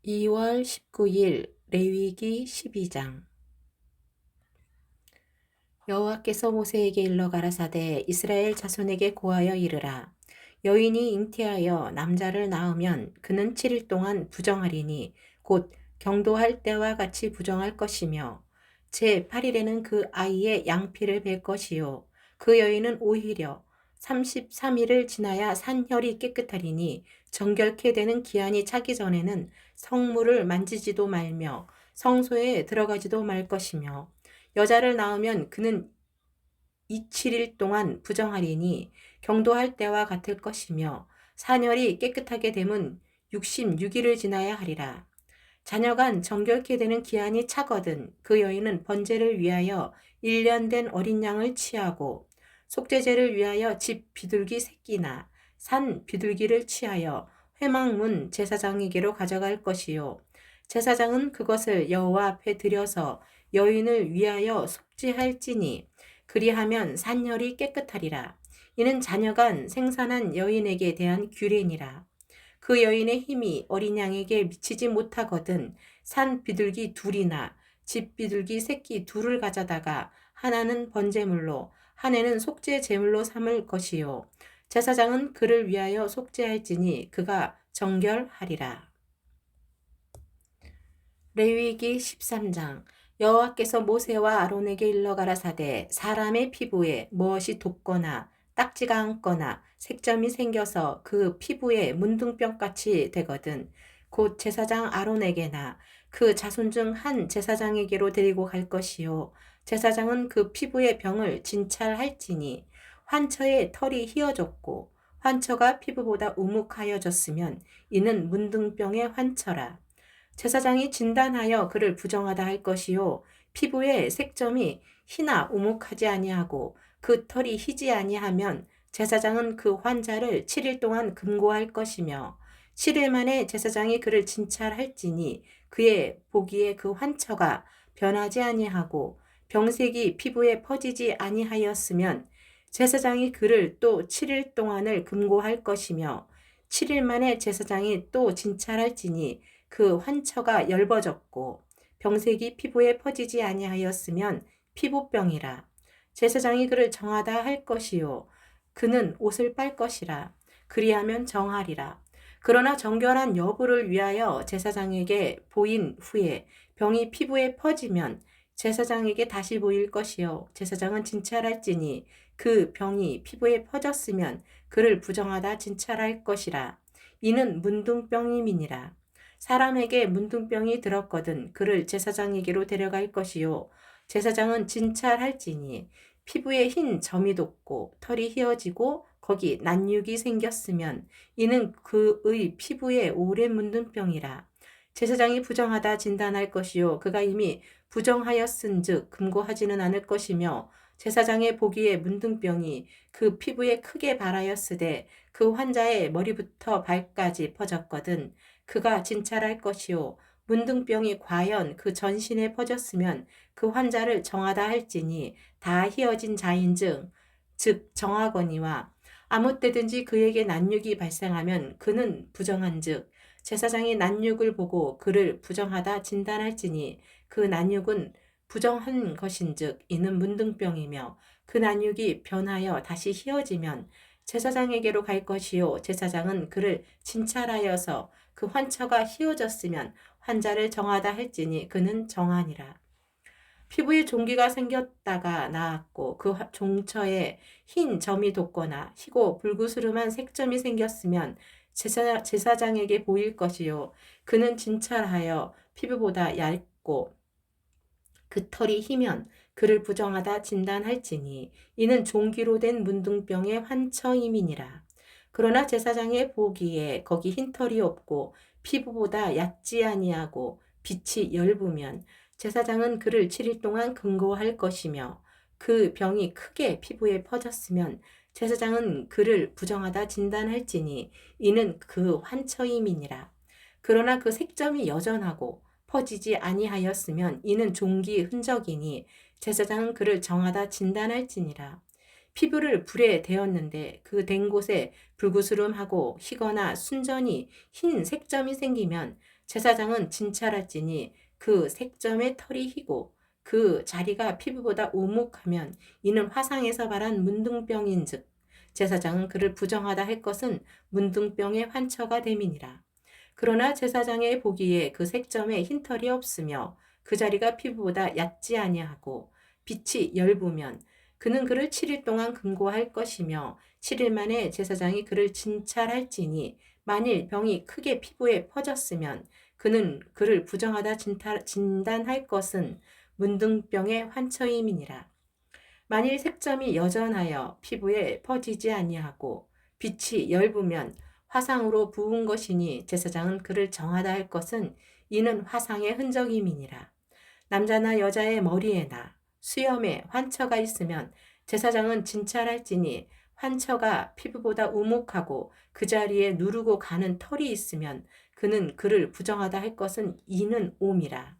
2월 19일 레위기 12장. 여호와께서 모세에게 일러 가라사대 이스라엘 자손에게 고하여 이르라. 여인이 잉태하여 남자를 낳으면 그는 7일 동안 부정하리니 곧 경도할 때와 같이 부정할 것이며 제 8일에는 그 아이의 양피를 벨 것이요 그 여인은 오히려 33일을 지나야 산혈이 깨끗하리니 정결케 되는 기한이 차기 전에는 성물을 만지지도 말며 성소에 들어가지도 말 것이며 여자를 낳으면 그는 27일 동안 부정하리니 경도할 때와 같을 것이며 사녀리 깨끗하게 됨은 66일을 지나야 하리라. 자녀간 정결케 되는 기한이 차거든 그 여인은 번제를 위하여 1년 된 어린 양을 취하고 속죄제를 위하여 집 비둘기 새끼나 산 비둘기를 취하여 회막문 제사장에게로 가져갈 것이요 제사장은 그것을 여호와 앞에 들여서 여인을 위하여 속죄할지니 그리하면 산열이 깨끗하리라. 이는 자녀간 생산한 여인에게 대한 규례니라. 그 여인의 힘이 어린 양에게 미치지 못하거든 산 비둘기 둘이나 집 비둘기 새끼 둘을 가져다가 하나는 번제물로 하나는 속죄 제물로 삼을 것이요 제사장은 그를 위하여 속죄할지니 그가 정결하리라. 레위기 13장. 여호와께서 모세와 아론에게 일러 가라사대 사람의 피부에 무엇이 돋거나 딱지가 앉거나 색점이 생겨서 그 피부에 문둥병같이 되거든 곧 제사장 아론에게나 그 자손 중 한 제사장에게로 데리고 갈 것이요 제사장은 그 피부의 병을 진찰할지니 환처에 털이 휘어졌고 환처가 피부보다 우묵하여졌으면 이는 문둥병의 환처라. 제사장이 진단하여 그를 부정하다 할 것이요 피부에 색점이 희나 우묵하지 아니하고 그 털이 희지 아니하면 제사장은 그 환자를 7일 동안 금고할 것이며 7일 만에 제사장이 그를 진찰할지니 그의 보기에 그 환처가 변하지 아니하고 병색이 피부에 퍼지지 아니하였으면 제사장이 그를 또 7일 동안을 금고할 것이며 7일 만에 제사장이 또 진찰할지니 그 환처가 엷어졌고 병색이 피부에 퍼지지 아니하였으면 피부병이라. 제사장이 그를 정하다 할 것이요 그는 옷을 빨 것이라. 그리하면 정하리라. 그러나 정결한 여부를 위하여 제사장에게 보인 후에 병이 피부에 퍼지면 제사장에게 다시 보일 것이요 제사장은 진찰할지니 그 병이 피부에 퍼졌으면 그를 부정하다 진찰할 것이라. 이는 문둥병임이니라. 사람에게 문둥병이 들었거든 그를 제사장에게로 데려갈 것이요 제사장은 진찰할지니 피부에 흰 점이 돋고 털이 휘어지고 거기 난육이 생겼으면 이는 그의 피부에 오랜 문둥병이라. 제사장이 부정하다 진단할 것이요 그가 이미 부정하였은즉 금고하지는 않을 것이며 제사장의 보기에 문둥병이 그 피부에 크게 발하였으되 그 환자의 머리부터 발까지 퍼졌거든 그가 진찰할 것이요 문둥병이 과연 그 전신에 퍼졌으면 그 환자를 정하다 할지니 다 휘어진 자인즉 즉 정하거니와 아무 때든지 그에게 난육이 발생하면 그는 부정한즉 제사장이 난육을 보고 그를 부정하다 진단할지니 그 난육은 부정한 것인즉 이는 문둥병이며 그 난육이 변하여 다시 휘어지면 제사장에게로 갈 것이요 제사장은 그를 진찰하여서 그 환처가 휘어졌으면 환자를 정하다 할지니 그는 정하니라. 피부에 종기가 생겼다가 나았고 그 종처에 흰 점이 돋거나 희고 불구스름한 색점이 생겼으면 제사장에게 보일 것이요 그는 진찰하여 피부보다 얇고 그 털이 희면 그를 부정하다 진단할지니 이는 종기로 된 문둥병의 환처임이니라. 그러나 제사장의 보기에 거기 흰 털이 없고 피부보다 얕지 아니하고 빛이 엷으면 제사장은 그를 7일 동안 금고할 것이며 그 병이 크게 피부에 퍼졌으면 제사장은 그를 부정하다 진단할지니 이는 그 환처임이니라. 그러나 그 색점이 여전하고 퍼지지 아니하였으면 이는 종기 흔적이니 제사장은 그를 정하다 진단할지니라. 피부를 불에 대었는데 그 댄 곳에 불구스름하고 희거나 순전히 흰 색점이 생기면 제사장은 진찰할지니 그 색점의 털이 희고 그 자리가 피부보다 오목하면 이는 화상에서 발한 문둥병인즉 제사장은 그를 부정하다 할 것은 문둥병의 환처가 됨이니라. 그러나 제사장의 보기에 그 색점에 흰털이 없으며 그 자리가 피부보다 얕지 아니하고 빛이 열부면 그는 그를 7일 동안 금고할 것이며 7일 만에 제사장이 그를 진찰할지니 만일 병이 크게 피부에 퍼졌으면 그는 그를 부정하다 진단할 것은 문둥병의 환처임이니라. 만일 색점이 여전하여 피부에 퍼지지 아니하고 빛이 열부면 화상으로 부은 것이니 제사장은 그를 정하다 할 것은 이는 화상의 흔적임이니라. 남자나 여자의 머리에나 수염에 환처가 있으면 제사장은 진찰할지니 환처가 피부보다 우묵하고 그 자리에 누르고 가는 털이 있으면 그는 그를 부정하다 할 것은 이는 옴이라.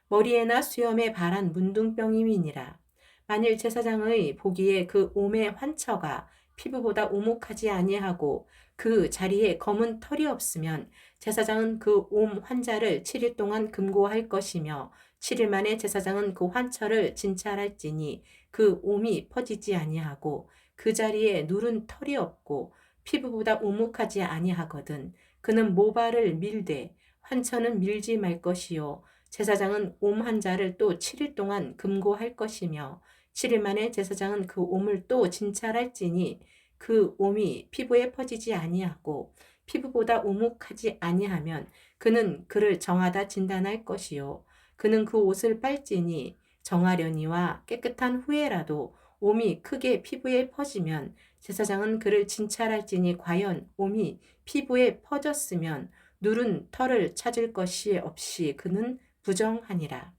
머리에나 수염에 발한 문둥병임이니라. 만일 제사장의 보기에 그 옴의 환처가 피부보다 오목하지 아니하고 그 자리에 검은 털이 없으면 제사장은 그 옴 환자를 7일 동안 금고할 것이며 7일 만에 제사장은 그 환처를 진찰할지니 그 옴이 퍼지지 아니하고 그 자리에 누른 털이 없고 피부보다 오목하지 아니하거든 그는 모발을 밀되 환처는 밀지 말 것이요 제사장은 옴 환자를 또 7일 동안 금고할 것이며 7일 만에 제사장은 그 옴을 또 진찰할지니 그 옴이 피부에 퍼지지 아니하고 피부보다 오목하지 아니하면 그는 그를 정하다 진단할 것이요 그는 그 옷을 빨지니 정하려니와 깨끗한 후에라도 옴이 크게 피부에 퍼지면 제사장은 그를 진찰할지니 과연 옴이 피부에 퍼졌으면 누른 털을 찾을 것이 없이 그는 부정하니라.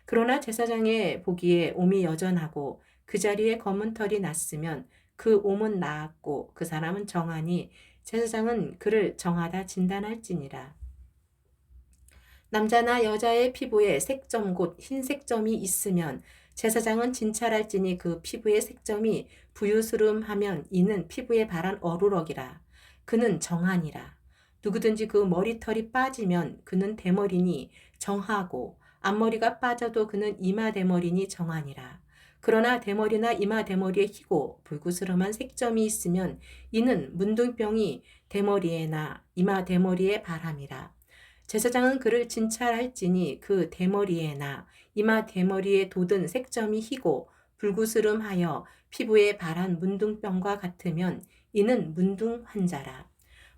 그러나 제사장의 보기에 옴이 여전하고 그 자리에 검은 털이 났으면 그 옴은 나았고 그 사람은 정하니 제사장은 그를 정하다 진단할지니라. 남자나 여자의 피부에 색점 곧 흰색점이 있으면 제사장은 진찰할지니 그 피부의 색점이 부유스름하면 이는 피부에 발한 어루럭이라. 그는 정하니라. 누구든지 그 머리털이 빠지면 그는 대머리니 정하고 앞머리가 빠져도 그는 이마 대머리니 정하니라. 그러나 대머리나 이마 대머리에 희고 불구스름한 색점이 있으면 이는 문둥병이 대머리에나 이마 대머리에 발함이라. 제사장은 그를 진찰할지니 그 대머리에나 이마 대머리에 돋은 색점이 희고 불구스름하여 피부에 발한 문둥병과 같으면 이는 문둥 환자라.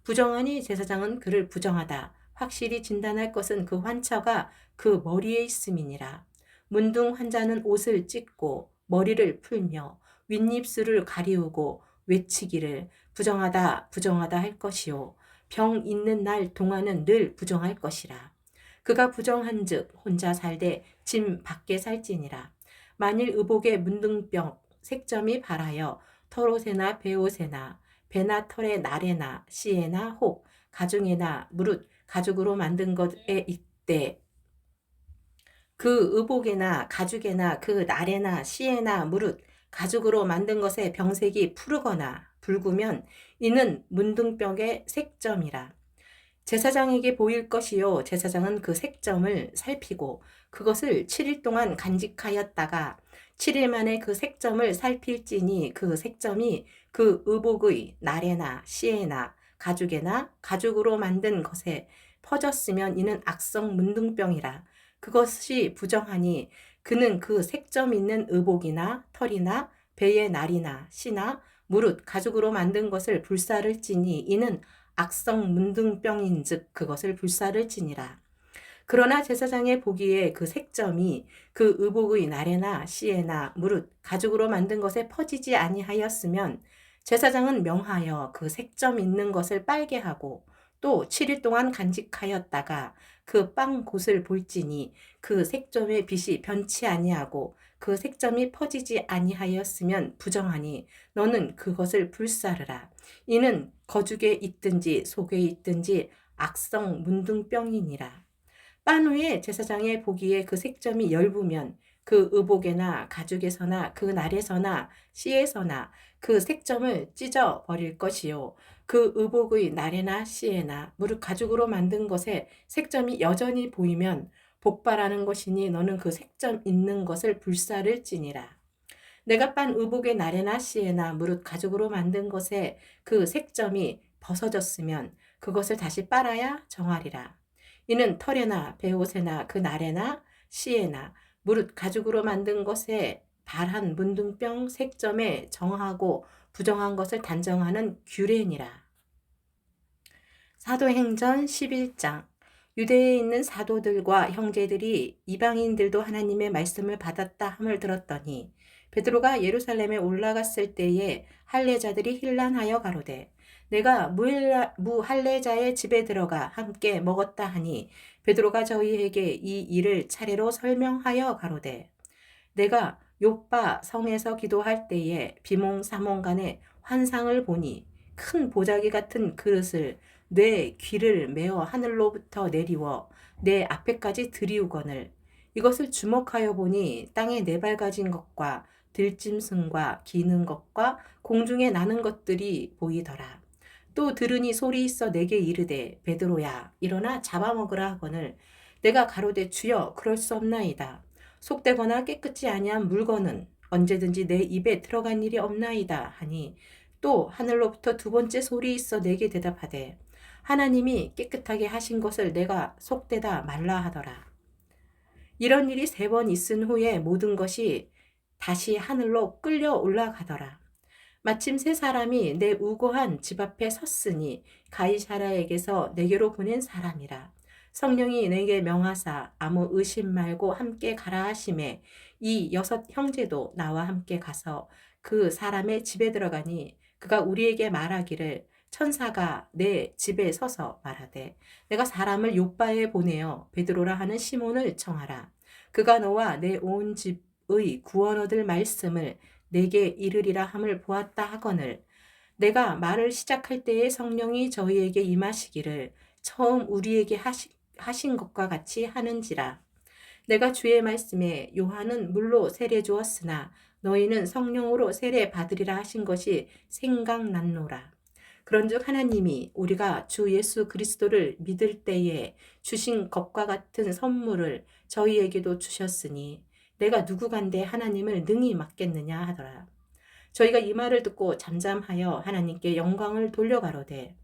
부정하니 제사장은 그를 부정하다 확실히 진단할 것은 그 환처가 그 머리에 있음이니라. 문둥 환자는 옷을 찢고 머리를 풀며 윗입술을 가리우고 외치기를 부정하다 부정하다 할 것이요 병 있는 날 동안은 늘 부정할 것이라. 그가 부정한즉 혼자 살되 짐 밖에 살지니라. 만일 의복에 문둥병 색점이 발하여 털옷에나 베옷에나 배나 털에 날에나 씨에나 혹 가중에나 무릇 가죽으로 만든 것에 있대 그 의복에나 가죽에나 그 날에나 씨에나 무릇 가죽으로 만든 것에 병색이 푸르거나 붉으면 이는 문둥병의 색점이라. 제사장에게 보일 것이요 제사장은 그 색점을 살피고 그것을 7일 동안 간직하였다가 7일 만에 그 색점을 살필지니 그 색점이 그 의복의 날에나 씨에나 가죽에나 가죽으로 만든 것에 퍼졌으면 이는 악성 문둥병이라. 그것이 부정하니 그는 그 색점 있는 의복이나 털이나 배의 날이나 씨나 무릇 가죽으로 만든 것을 불사를 찌니 이는 악성 문둥병인즉 그것을 불사를 지니라. 그러나 제사장의 보기에 그 색점이 그 의복의 날에나 씨에나 무릇 가죽으로 만든 것에 퍼지지 아니하였으면 제사장은 명하여 그 색점 있는 것을 빨게 하고 또 7일 동안 간직하였다가 그 빵 곳을 볼지니 그 색점의 빛이 변치 아니하고 그 색점이 퍼지지 아니하였으면 부정하니 너는 그것을 불사르라. 이는 거죽에 있든지 속에 있든지 악성 문둥병이니라. 빤 후에 제사장의 보기에 그 색점이 열부면 그 의복에나 가죽에서나 그 날에서나 씨에서나 그 색점을 찢어 버릴 것이요 그 의복의 나래나 씨에나 무릇 가죽으로 만든 것에 색점이 여전히 보이면 복바라는 것이니 너는 그 색점 있는 것을 불사를지니라. 내가 빤 의복의 나래나 씨에나 무릇 가죽으로 만든 것에 그 색점이 벗어졌으면 그것을 다시 빨아야 정하리라. 이는 털에나 베옷에나 그 나래나 씨에나 무릇 가죽으로 만든 것에 발한 문둥병 색점에 정하고 부정한 것을 단정하는 규례니라. 사도행전 11장. 유대에 있는 사도들과 형제들이 이방인들도 하나님의 말씀을 받았다 함을 들었더니 베드로가 예루살렘에 올라갔을 때에 할례자들이 hir난하여 가로되 내가 무할례자의 집에 들어가 함께 먹었다 하니 베드로가 저희에게 이 일을 차례로 설명하여 가로되 내가 욥바 성에서 기도할 때에 비몽사몽간에 환상을 보니 큰 보자기 같은 그릇을 내 귀를 메어 하늘로부터 내리워 내 앞에까지 들이우거늘 이것을 주목하여 보니 땅에 네발가진 것과 들짐승과 기는 것과 공중에 나는 것들이 보이더라. 또 들으니 소리 있어 내게 이르되 베드로야 일어나 잡아먹으라 하거늘 내가 가로되 주여 그럴 수 없나이다. 속되거나 깨끗지 아니한 물건은 언제든지 내 입에 들어간 일이 없나이다 하니 또 하늘로부터 두 번째 소리 있어 내게 대답하되 하나님이 깨끗하게 하신 것을 내가 속되다 말라 하더라. 이런 일이 3번 있은 후에 모든 것이 다시 하늘로 끌려 올라가더라. 마침 3사람이 내 우고한 집 앞에 섰으니 가이사라에게서 내게로 보낸 사람이라. 성령이 내게 명하사 아무 의심 말고 함께 가라 하심에 이 6 형제도 나와 함께 가서 그 사람의 집에 들어가니 그가 우리에게 말하기를 천사가 내 집에 서서 말하되 내가 사람을 욥바에 보내어 베드로라 하는 시몬을 청하라. 그가 너와 내 온 집의 구원 얻을 말씀을 내게 이르리라 함을 보았다 하거늘 내가 말을 시작할 때에 성령이 저희에게 임하시기를 처음 우리에게 하신 것과 같이 하는지라. 내가 주의 말씀에 요한은 물로 세례 주었으나 너희는 성령으로 세례 받으리라 하신 것이 생각났노라. 그런즉 하나님이 우리가 주 예수 그리스도를 믿을 때에 주신 것과 같은 선물을 저희에게도 주셨으니 내가 누구간데 하나님을 능히 맡겠느냐 하더라. 저희가 이 말을 듣고 잠잠하여 하나님께 영광을 돌려가로되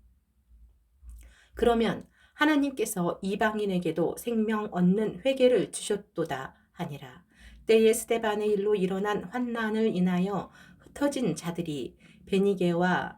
그러면 하나님께서 이방인에게도 생명 얻는 회개를 주셨도다 하니라. 때에 스데반의 일로 일어난 환난을 인하여 흩어진 자들이 베니게와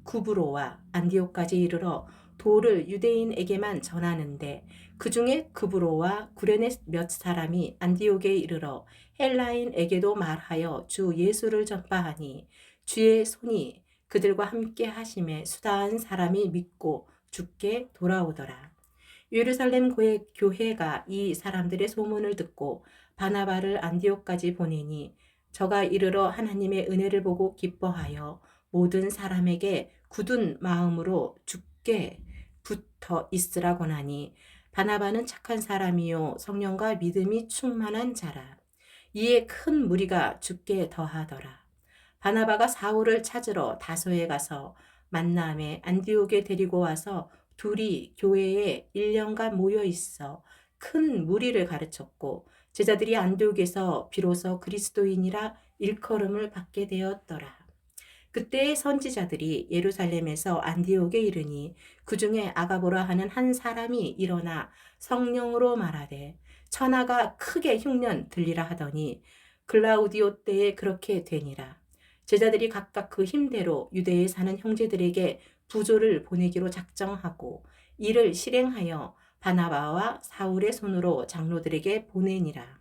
구브로와 안디옥까지 이르러 도를 유대인에게만 전하는데 그 중에 구브로와 구레네 몇 사람이 안디옥에 이르러 헬라인에게도 말하여 주 예수를 전파하니 주의 손이 그들과 함께 하심에 수다한 사람이 믿고 죽게 돌아오더라. 예루살렘 교회가 이 사람들의 소문을 듣고 바나바를 안디옥까지 보내니 저가 이르러 하나님의 은혜를 보고 기뻐하여 모든 사람에게 굳은 마음으로 죽게 붙어 있으라 권하니 바나바는 착한 사람이요 성령과 믿음이 충만한 자라. 이에 큰 무리가 죽게 더하더라. 바나바가 사울을 찾으러 다소에 가서 만남에 안디옥에 데리고 와서 둘이 교회에 1년간 모여 있어 큰 무리를 가르쳤고 제자들이 안디옥에서 비로소 그리스도인이라 일컬음을 받게 되었더라. 그때의 선지자들이 예루살렘에서 안디옥에 이르니 그 중에 아가보라 하는 한 사람이 일어나 성령으로 말하되 천하가 크게 흉년 들리라 하더니 글라우디오 때에 그렇게 되니라. 제자들이 각각 그 힘대로 유대에 사는 형제들에게 부조를 보내기로 작정하고 이를 실행하여 바나바와 사울의 손으로 장로들에게 보내니라.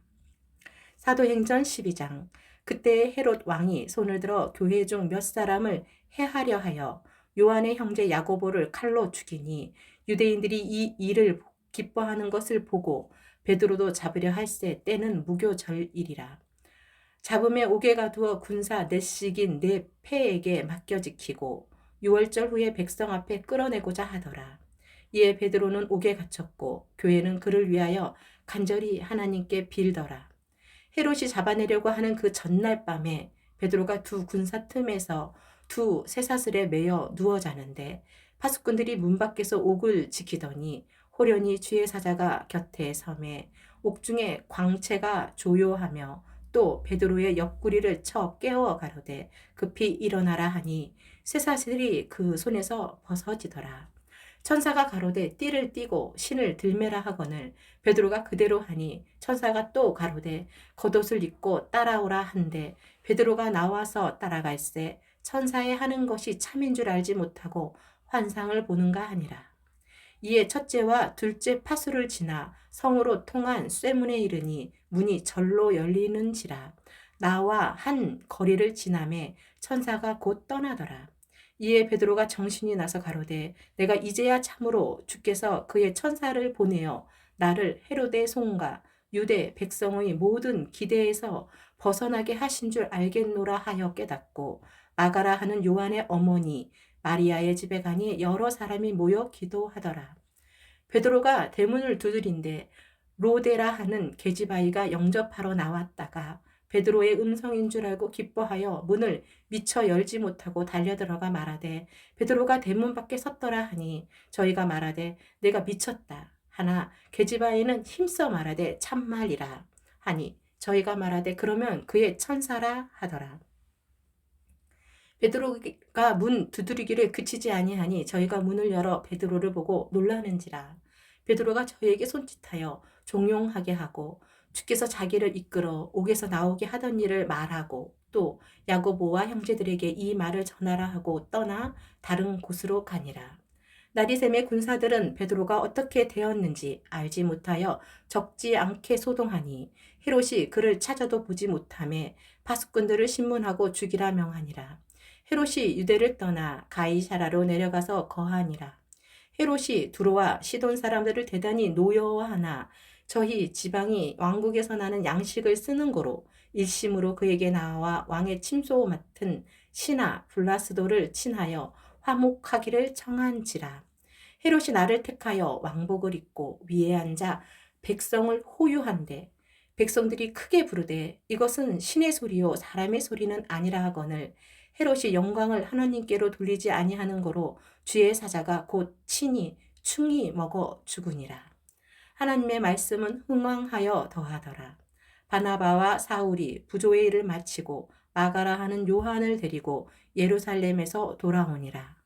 사도행전 12장. 그때 헤롯 왕이 손을 들어 교회 중 몇 사람을 해하려 하여 요한의 형제 야고보를 칼로 죽이니 유대인들이 이 일을 기뻐하는 것을 보고 베드로도 잡으려 할세 때는 무교절일이라. 잡음에 옥에 가두어 군사 넷씩인 네 패에게 맡겨 지키고 6월절 후에 백성 앞에 끌어내고자 하더라. 이에 베드로는 옥에 갇혔고 교회는 그를 위하여 간절히 하나님께 빌더라. 헤롯이 잡아내려고 하는 그 전날 밤에 베드로가 두 군사 틈에서 두 쇠사슬에 매여 누워 자는데 파수꾼들이 문 밖에서 옥을 지키더니 호련히 주의 사자가 곁에 섬에 옥중에 광채가 조요하며 또 베드로의 옆구리를 쳐 깨워 가로되 급히 일어나라 하니 쇠사슬이 그 손에서 벗어지더라. 천사가 가로되 띠를 띠고 신을 들매라 하거늘 베드로가 그대로 하니 천사가 또 가로되 겉옷을 입고 따라오라 한데 베드로가 나와서 따라갈새 천사의 하는 것이 참인 줄 알지 못하고 환상을 보는가 하니라. 이에 첫째와 둘째 파수를 지나 성으로 통한 쇠문에 이르니 문이 절로 열리는지라. 나와 한 거리를 지나매 천사가 곧 떠나더라. 이에 베드로가 정신이 나서 가로되 내가 이제야 참으로 주께서 그의 천사를 보내어 나를 헤로데 송과 유대 백성의 모든 기대에서 벗어나게 하신 줄 알겠노라 하여 깨닫고 마가라 하는 요한의 어머니 마리아의 집에 가니 여러 사람이 모여 기도하더라. 베드로가 대문을 두드린데 로데라 하는 계집아이가 영접하러 나왔다가 베드로의 음성인 줄 알고 기뻐하여 문을 미처 열지 못하고 달려들어가 말하되 베드로가 대문 밖에 섰더라 하니 저희가 말하되 내가 미쳤다 하나 계집아이는 힘써 말하되 참말이라 하니 저희가 말하되 그러면 그의 천사라 하더라. 베드로가 문 두드리기를 그치지 아니하니 저희가 문을 열어 베드로를 보고 놀라는지라. 베드로가 저희에게 손짓하여 종용하게 하고 주께서 자기를 이끌어 옥에서 나오게 하던 일을 말하고 또 야고보와 형제들에게 이 말을 전하라 하고 떠나 다른 곳으로 가니라. 나리샘의 군사들은 베드로가 어떻게 되었는지 알지 못하여 적지 않게 소동하니 헤롯이 그를 찾아도 보지 못하매 파수꾼들을 신문하고 죽이라 명하니라. 헤롯이 유대를 떠나 가이사라로 내려가서 거하니라. 헤롯이 두로와 시돈 사람들을 대단히 노여워하나 저희 지방이 왕국에서 나는 양식을 쓰는 거로 일심으로 그에게 나와 왕의 침소 맡은 신하 블라스도를 친하여 화목하기를 청한지라. 헤롯이 나를 택하여 왕복을 입고 위에 앉아 백성을 호유한데 백성들이 크게 부르되 이것은 신의 소리요 사람의 소리는 아니라 하거늘 헤롯이 영광을 하나님께로 돌리지 아니하는 거로 주의 사자가 곧 친히 충이 먹어 죽으니라. 하나님의 말씀은 흥왕하여 더하더라. 바나바와 사울이 부조의 일을 마치고 마가라 하는 요한을 데리고 예루살렘에서 돌아오니라.